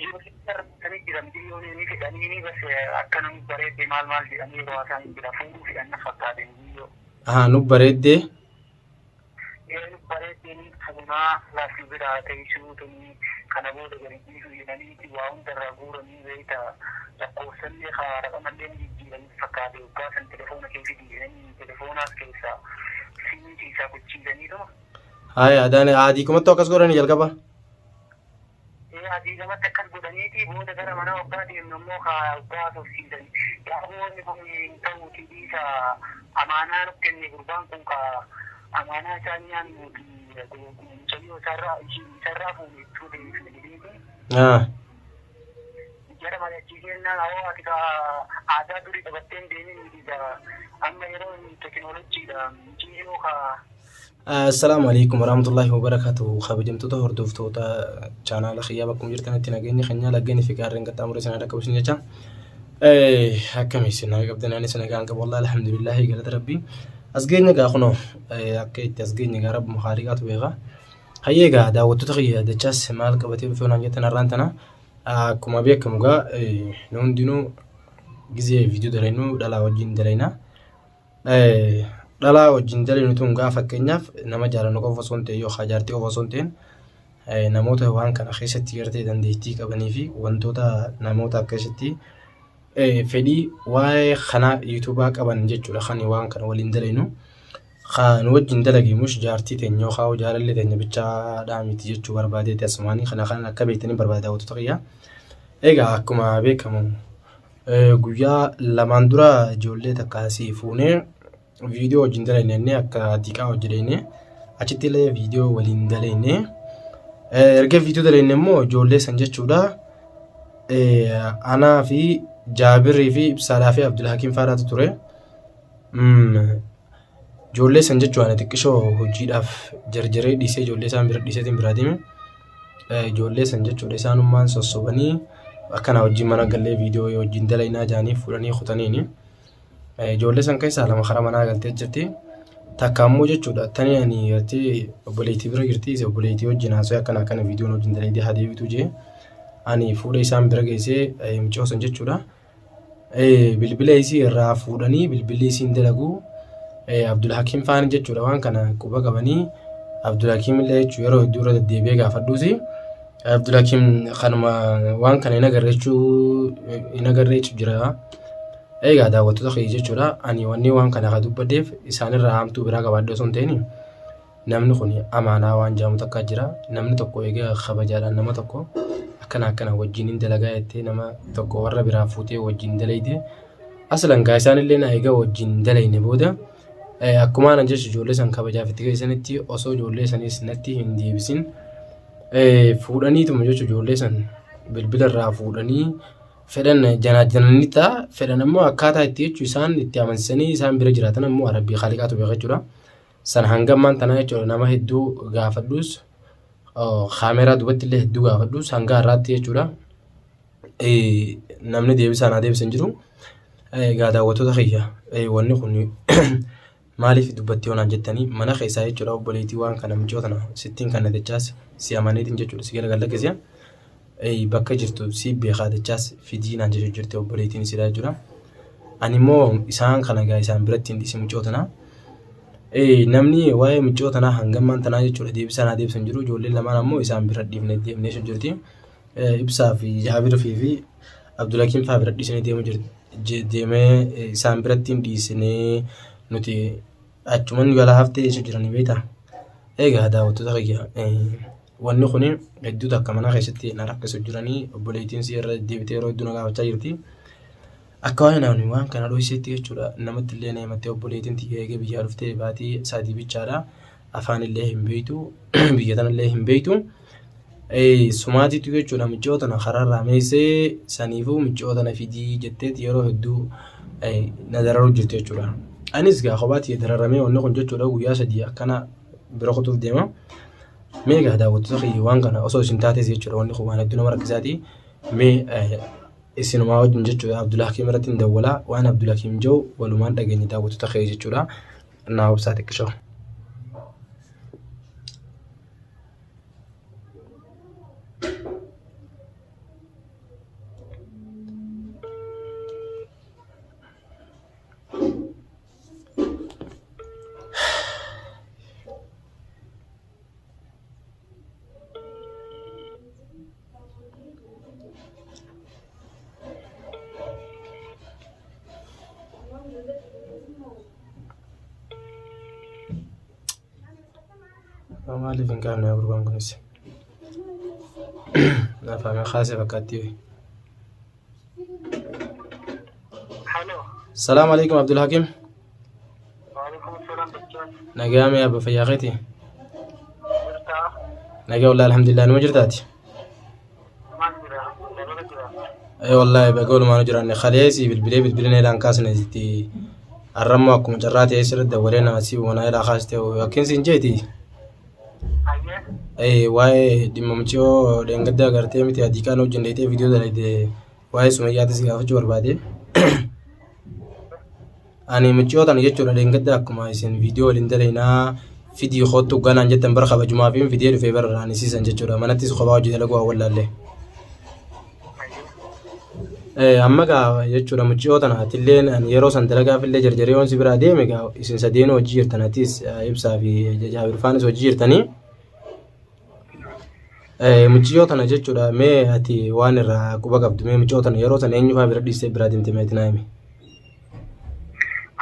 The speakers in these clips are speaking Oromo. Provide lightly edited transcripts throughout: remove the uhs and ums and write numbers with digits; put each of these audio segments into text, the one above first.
Kan jiran biyyoonni fedhanii bas akkanum bareedde maal jedhanii yeroo isaan jira fuudhuu fi anna fakkaate biyyoo. Nu bareeddee. Nu bareeddeen fuunaa laafii biraa teessuu tuni kana booda gadi jedhaniiti waa hundarraa guuranii beekta lakkoofsallee haara qamallee jijjiiranii fakkaate waggaa san telefoona keessa jedhanii telefoonaas keessaa siimitii isaa gochiisaniidha. Adii kumatti akkas godhanii jalqaba. Adii gamatti akkas godhaniiti booda gara mana waggaa deemnu immoo waggaa tofsiisan yaa'oonni kun ta'uutii dhiisa amaanaa nutti kenne gurbaan kun amaanaa isaan nyaannuuti mucayyoo isarraa fuudhechuu deemsine jedheeti. Jara mari'achiisennaan hawaa ati aadaa durii qabatteen deemin amma yeroo teekinooloojiidha jiiroo Assalamu alaikum warahmatullahi wabarakatuh. Kabajamtoota hordoftoota chaanaala Khiyyaa bakkuma jirtanitti nageenya keenya laggeen fi gaarreen qaxxaamuree sana akka ibsin jecha. Akkami isin naga qabdan ani sana gaan qabu wallahi alhamdulillah galata rabbii. Asgeenya gaa kuno akka itti asgeenya gaa rabbu makhariqatu beeka. Hayyee gaa daawwattoota Khiyyaa dachaas maal qabatee dhufee onaan jettan har'aan tana akkuma beekamu gaa nu hundinuu gizee viidiyoo dalaynuu dhalaa wajjin dalayna. Dhalaa wajjin dalaynu tun gaa fakkeenyaaf nama jaalannu qofa osoo hin ta'in yookaan jaartii qofa osoo hin ta'in namoota waan kana keessatti gartee dandeettii qabanii fi wantoota namoota keessatti fedhii waa'ee kanaa yuutuubaa qaban jechuudha. Kan waan kana waliin dalaynu kan wajjin dalagimush jaartii teenya yookaan jaalallee teenya bichaadhaa miti jechuu barbaadeeti asumaanii kana akka beektanii barbaada daawwattoota Khiyyaa. Egaa akkuma beekamu guyyaa lamaan dura ijoollee takkaasii fuunee viidiyoo wajjin dalaynee akka diiqaa hojjedheenye achitti illee viidiyoo waliin dalaynee erga viidiyoo dalaynee immoo ijoollee san jechuudha. Anaa fi Jaabirii fi Ibsaadhaa fi Abdulhakiim faadhaatu ture. Ijoollee san jechuudha xiqqishoo hojiidhaaf jarjaree dhiisee ijoollee isaan bira dhiiseetiin biraa deeme. Ijoollee san jechuudha isaanummaan sossobanii akkana wajjin mana gallee viidiyoo wajjin dalaynaa jaanii fuudhanii kutaniini. Ijoollee san keessaa lama karaa manaa galtee jirti. Takka ammoo jechuudha tani ani gartee obboleettii bira jirti. Obboleettii wajjin haasoo akkana viidiyoon wajjin dalaydee hadeebitu jee ani fuudha isaan bira geessee mucoo san jechuudha. Bilbila isii irraa fuudhanii bilbilli isiin dalagu Abdulhakiim faani jechuudha waan kana quba qabanii Abdulhakiim illee jechuudha yeroo hedduu irra deddeebi'ee gaafadhuusi. Abdulhakiim kanuma waan kana hin agarreechu jira. Egaa daawwattoota Khiyyaa jechuudha ani waan kana akka dubbaddeef isaanirraa hamtuu biraa qabaadhu osoo hin ta'in namni kun amaanaa waan jedhamu takka jira. Namni tokko egaa kabajaadhaan nama tokko akkana wajjin dalagaa jettee nama tokko warra biraa fuutee wajjin dalayde aslan gaa isaanillee na egaa wajjin dalayne booda akkuma anan jechu ijoollee san kabajaaf itti geessanitti osoo ijoollee sanis natti hin deebisin fuudhaniituma jechu ijoollee san bilbila irraa fuudhanii fedhan janaajananii ta'a fedhan ammoo akkaataa itti jechu isaan itti amansanii isaan bira jiraatan ammoo Rabbii Khaliqaatu beeka jechuudha. San hangammaan tanaa jechuudha nama hedduu gaafadhuus kaameeraa duubatti illee hedduu gaafadhuus hanga har'aatti jechuudha. Namni deebisaan haa deebisan jiru. Egaa daawwattoota Khiyyaa wanni kun maaliif dubbatti onaan jettanii mana keessaa jechuudha obboleettii waan kana micootana sittiin kana dachaas si amaneetiin jechuudha si gargaara keessaa. Bakka jirtu si beekaa dachaas fidiinaan jechuu jirti obboleettiin sidaa jechuudha. Ani immoo isaan kana gaa isaan biratti hin dhiisi micootana. Namni waa'ee micootana hangammaan tanaa jechuudha deebisaan haa deebisan jiru ijoolleen lamaan ammoo isaan bira dhiifnee deemnee jirti. Ibsaa fi Jaabirii fi Abdulhakiim fa'aa bira dhiisnee deemee isaan biratti hin dhiisnee nuti achumaan yaalaa haftee jechuudha jiranii beektaa. Egaa daawwattoota Khiyyaa wanni kun hedduu takka mana keessatti na rakkisu jiranii obboleettiin si irra deebitee yeroo hedduu na gaafachaa jirti. Akka waan kana dho'isetti jechuudha namatti illee namattee obboleettiin eegee biyyaa dhuftee baatii sadii bichaadha. Afaan illee hin beektu biyya tana illee hin beektu. Sumaatiitu jechuudha micootana karaarraa meessee saniifuu micootana fidii jetteeti yeroo hedduu na dararuu jirti jechuudha. Anis gaa kophaatti dararamee wanni kun jechuudha guyyaa sadii akkana bira kutuuf deema. Meegaa daawwattoota Khiyyaa waan kana osoo isin taates jechuudha wanni kun waan hedduu nama rakkisaati. Isinumaa wajjin jechuudha Abdulhakiim irratti hin dawwalaa waan Abdulhakiim jiru walumaan dhageenye daawwattoota Khiyyaa jechuudha. Naa obsaa xiqqishoo. maaliif hin qaamne gurbaan kunis nafaame khaase fakkaatti. Hello. Salaam alaikum Abdul Hakim. Waalaikum salam bacaan. Nagaame abba fayyaaqeeti. Jirta. Nagaa wallahi alhamdulillah nima jirtaati. Maal jira? Dabala jira. Wallahi bagol maanu jiraanne khaleesi bilbilee ilaan kaasne zitti arrammo akkuma carraate isirra dawalee namasi wana ilaa kaaste yookiin siin jeeti. Ayyee. Waa'ee dhimma mucoo dheengaddaa agartee miti adii kaan wajjin dheetee viidiyoo dalagde waa'ee sumayyaatis gaafachuu barbaade. Ani mucoo tana jechuudha dheengaddaa akkuma isin viidiyoo waliin dalaynaa fidii kootu ganaan jettan bara kabajumaa fi fidii dhufee bara raanisiisan jechuudha manattis kophaa hojii dalaguu hawwallaallee. Amma gaa jechuudha mucoo tana atilleen yeroo san dalagaafillee jarjaree wansi biraa deeme gaa isin sadeenuu hojii jirtanatis ibsaa fi jaabirfaanis hojii jirtanii. Mucoo tana jechuudha mee ati waan irraa quba qabdu mee mucoo tana yeroo san eenyufaa bira dhiistee biraa deemte meetii naa himi.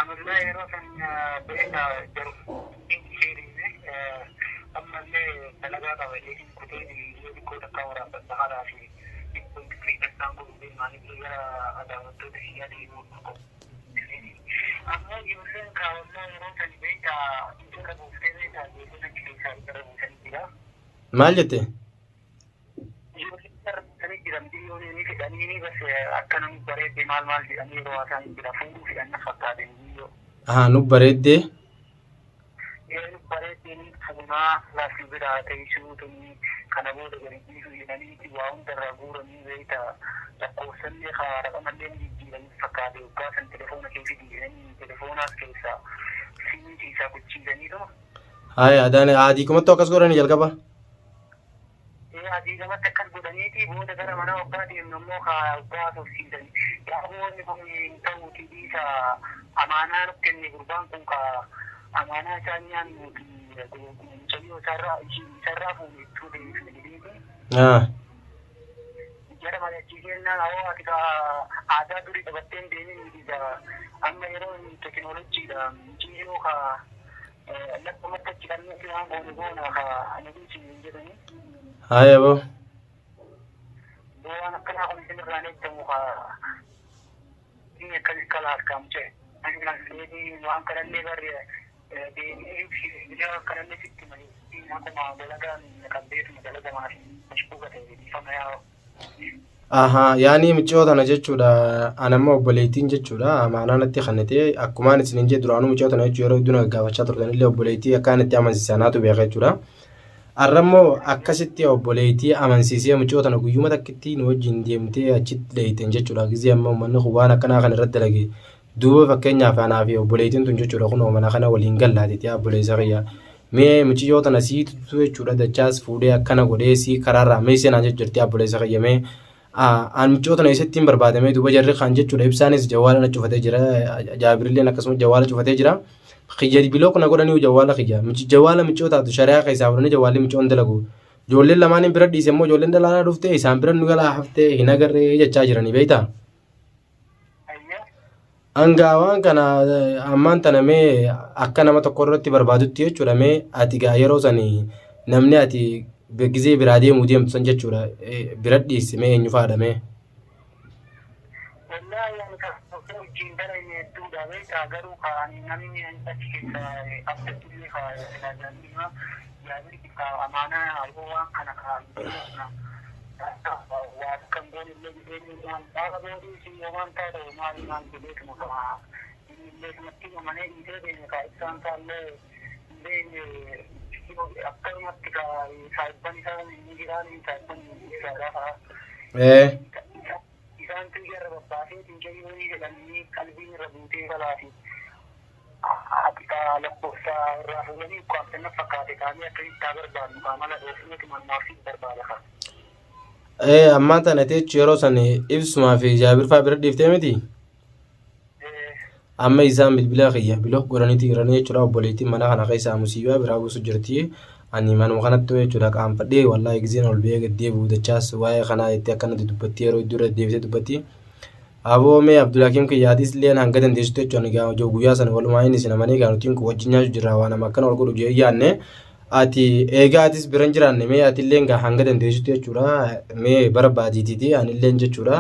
Ammallee yeroo san beeka jiru ammallee dalagaa qabatee kutee yoo xiqqoo takkaa waraabata haaraa fi xiqqoo xiqqii taksaan gurguree maaliif gara adaawwattoota fi adeemuu ammoo ijoolleen kaawwannoo yeroo san beeka ijoollee buuftee beeka ijoolleen achi keessaa irra buusanii jira. Maal jette? Akka namni bareeddee maal jedhanii yeroo haasaan jira fuudhuu fidhanna fakkaatan biyyoo. Nu bareeddee? Nu bareeddeen fuunaa laafii biraa teessuu tuni kana booda gadi dhiisuu jedhanii waa hundarraa guuranii beekta lakkoofsallee haa raqamallee jijjiiranii fakkaate waggaa san telefoona keessa diiganii telefoonaas keessaa siimiiti isaa gochiisanii tuma. Haaya adii kumattuu akkas godhanii jalqaba. Adii gamatti akkas godhaniiti booda gara mana waggaa deemnu ammoo haa waggaa tofsiisanii yaaboonni kun ta'uuti dhiisa amaanaa nutti kenne gurbaan kun ka amaanaa isaa nyaannuuti mucayyoo isarraa fuudhechuu deemnu jedheeti. Jara malachiisennaan hawaa ati ka aadaa durii qabatteen deemin miti amma yeroo teekinooloojiidha mucayyoo ka lakkumatti achi kanneen waan goona ka anadiisi jedhanii. Haaya boo. Waan akkanaa kun isin irraan eeggamu inni akkas kalaas kaamche. Ani seetii waan kanallee barre deemee kanallee sitti malee akkuma dalagaan qabbeetuma dalagamaa fi mashkuuqa ta'e dhiifama yaa'u. Yaani mucoo tana jechuudha anamma obboleettiin jechuudha amaanaa natti kannatee akkumaan isin hin jee duraanuu mucoo tana jechuudha yeroo hedduun gaafachaa turtanillee obboleettii akkaan itti amansiisanaatu beeka jechuudha. Arrammoo akkasitti obboleettii amansiisee mucoo tana guyyuma takkitti nu wajjin deemtee achitti dheeyten jechuudha. Gizee amma uummanni waan akkanaa kana irratti dalage duuba fakkeenyaaf anaa fi obboleettiin tun jechuudha kun mana kana waliin gallaatee obboleessa kiyya. Mee mucoo tana siitu jechuudha dachaas fuudhee akkana godhee sii karaarraa mee seenaa jechuudha obboleessa kiyya mee an mucoo tana eessatti hin barbaadamee duuba jarri kan jechuudha ibsaanis jawaala na cufatee jira jaabirilleen akkasumas jawaala cufatee jira. Khiyya biloo kuna godhanii jawaala khiyya jawaala mucoo taatu shari'aa keessaa fudhanii jawaalli mucoon dalagu ijoolleen lamaan bira dhiise immoo ijoolleen dalaanaa dhuftee isaan bira nu galaa haftee hin agarree jechaa jiranii beektaa. Angaawwan kana ammaan tana mee akka nama tokko irratti barbaadutti jechuudha mee ati gaa yeroo sanii namni ati gizee biraa deemuu deemtu san jechuudha bira dhiise mee eenyu faadhame. Garuu kan namni achi keessa abdatullee faayyaa yaadni amaanaa halluu waan kana waan kan goonillee jedheenyuudhaan gaafa boodii waan taate maal jedheetuma kamaa illee kanatti amanee dhiisee deeme kaa ibsaan isaallee illee akkanumatti kaa saayibban isaa inni jiraan saayibban isaa gaafa isaan tuyyaarra babbaasee tinjayyoonii jedhanii qalbiin irra buutee balaafi lakkoofsa irraa fuudhanii kwaamsanna fakkaate taa'anii akkasitti barbaadnu qaamala dhoofneetu mannaaf barbaada. Ammaan tana jechuun yeroo san ibsumaa fi jaabirfaa bira dhiiftee miti. Amma isaan bilbila kiyya biloo godhaniiti jiranii jechuudha obboleettiin mana kana keessaa musiibaa biraa buusu jirti. Ani manuma kanatti jechuudha qaanfadhee wallaahi gizeen ol ba'ee gaddee buudachaas waa'ee kanaa itti akkanatti dubbatti yeroo iddoo deebisee dubbatti. Aboo mee Abdulhakim kiyyaatis illee hanga dandeessitu jechuun guyyaa sana walumaa inni sinamanii gaanutiin kun wajjin nyaachuu jirra waan amma akkana ol godhu jee yaadne ati eegaatis biran jiraanne mee ati illee gaa hanga dandeessutti jechuudha mee barbaadiititi ani illee jechuudha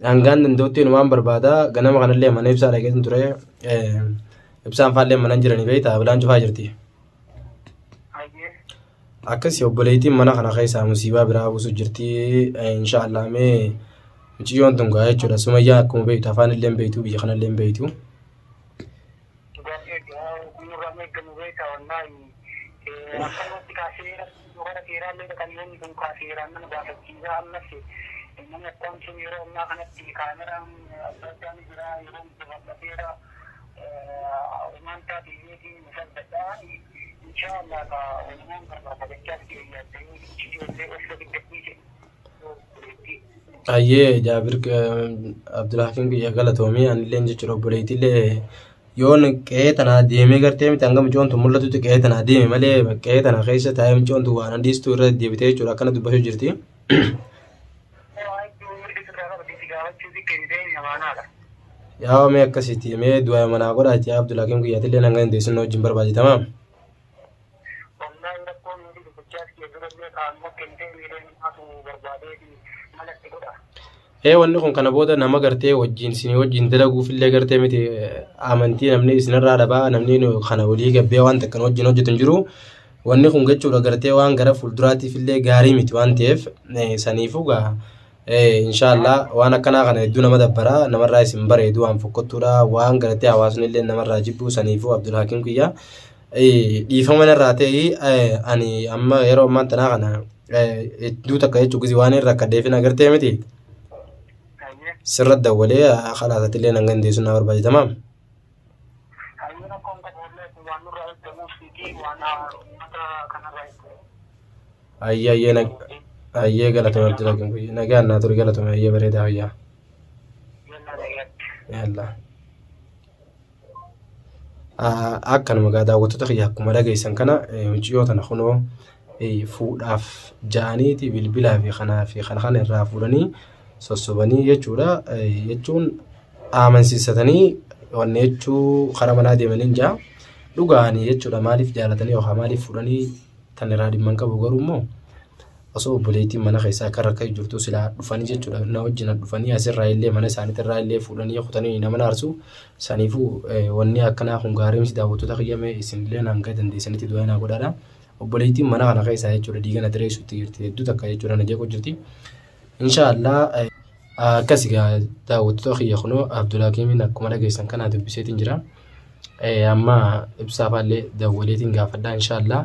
hangaan danda'utti waan barbaada ganama kanallee mana ibsaa dhaqeetin ture ibsaan faallee mana jiranii beektaa bilaan cufaa jirti. Akkasii obboleettiin mana kana keessaa musiibaa biraa buusu jirti inshaallah mee muciyyoon tun gaa jechuudha Sumayyaa akkuma beektu afaan illee beektu biyya kana illee beektu. akkanumatti kaasee yookaan seeraan illee kan yoonni kun kaaseeraan nama gaafachiisaa ammas namni akkam sun yeroo ammaa kanatti kaameraan adda addaan jira yeroo babal'ateera uumaan taatiileetiin musalladhaa inshaallah ka uumaan barbaadachaas keeyyattee ijoollee osoo giddatti Ayyee Jaabir Abdulhakiim kiyya galatoomii anillee jechuudha obboleettiillee yoon qe'ee tanaa deemee gartee miti hanga mucoon tun mul'atutti qe'ee tanaa deeme malee qe'ee tana keessa taa'ee mucoon tun waan handiistuu irra deebitee jechuudha akkana dubbachuu jirti. Yaa mee akkasitti mee du'a manaa godhaati Abdulhakiim kiyyaatillee hanga dandeessinoo wajjin barbaaditamaa. Wanni kun kana booda nama gartee wajjin isin wajjin dalaguufillee gartee miti amantii namni isinirraa dhabaa namni kana walii gabbee waan takkan wajjin hojjetan jiru wanni kun jechuudha gartee waan gara fuulduraatiifillee gaarii miti waan ta'eef saniifuu gaa inshaallah waan akkanaa kana hedduu nama dabbara namarraa isin bareedu waan fokkottuudha waan gartee hawaasnillee namarraa jibbu saniifuu Abdulhakiim kiyya dhiifama irraa ta'e ani amma yeroo ammaan tanaa kana hedduu takka jechuudha waan irra akka deefina gartee miti. سرد دولي خلاص تلين عن دي سنة أربعة تمام. أيه قالتهم عبد الله كم كي نجار ناتوري قالتهم أيه بريدة هيا. يلا. أكن مقعد أو تتخيل حكومة لقى إنسان كنا مجيوت أنا خنو فود أف جانيتي بالبلا في خنا الرافولاني sossobanii jechuudha jechuun amansiisatanii wanne jechuu karaa manaa deemanii jaa dhugaanii jechuudha maaliif jaalatanii yookaan maaliif fudhanii tan irraa dhimma qabu garuu immoo osoo obboleettiin mana keessaa akka rakka jirtu silaa dhufanii jechuudha na wajjin dhufanii asirraa illee mana isaaniitirraa illee fuudhanii kutanii nama naarsu saniifuu wanni akkanaa kun gaarii miti daawwattoota kiyyame isinillee hanga dandeessanitti du'aa naa godhaadha obboleettiin mana kana keessaa jechuudha diigana direessuutti jirti hedduu takka jechuudha na jeequ jirti. Inshaallah akkasigaa daawwattoota kiyya kunoo Abdulhakiimiin akkuma dhageessan kanaa dubbiseetiin jira amma ibsaafaallee daawwaleetiin gaafadhaa inshaallah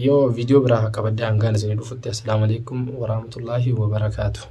yoo viidiyoo biraa qabadhaa hangaan isinii dhufutti assalaamu alaikum warahmatullaahi wabarakaatuh.